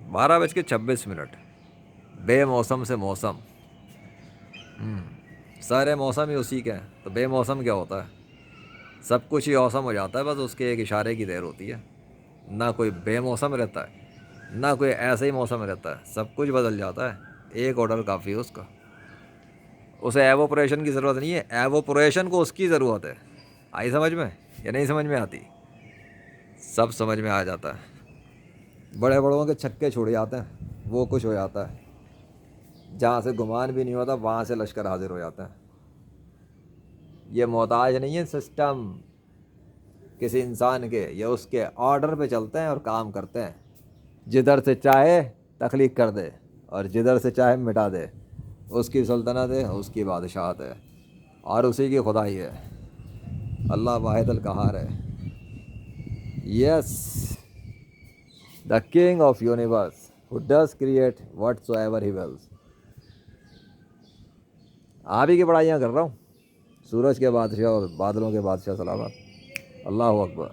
12:26 بے موسم سے موسم. سارے موسم ہی اسی کے ہیں، تو بے موسم کیا ہوتا ہے؟ سب کچھ ہی اوسم ہو جاتا ہے، بس اس کے ایک اشارے کی دیر ہوتی ہے. نہ کوئی بے موسم رہتا ہے، نہ کوئی ایسا ہی موسم رہتا ہے، سب کچھ بدل جاتا ہے. ایک آڈر کافی ہے اس کا. اسے ایووپریشن کی ضرورت نہیں ہے، ایووپریشن کو اس کی ضرورت ہے. آئی سمجھ میں یا نہیں سمجھ میں آتی؟ سب سمجھ میں آ جاتا ہے. بڑے بڑوں کے چھکے چھوڑ جاتے ہیں، وہ کچھ ہو جاتا ہے. جہاں سے گمان بھی نہیں ہوتا وہاں سے لشکر حاضر ہو جاتا ہے. یہ محتاج نہیں ہے سسٹم کسی انسان کے، یہ اس کے آرڈر پہ چلتے ہیں اور کام کرتے ہیں. جدھر سے چاہے تخلیق کر دے اور جدھر سے چاہے مٹا دے. اس کی سلطنت ہے، اس کی بادشاہت ہے، اور اسی کی خدائی ہے. اللہ واحد القہار ہے. Yes, the king of universe who does create whatsoever he wills. آپ ہی کی پڑھائیاں کر رہا ہوں. سورج کے بادشاہ اور بادلوں کے بادشاہ سلامت. اللہ اکبر.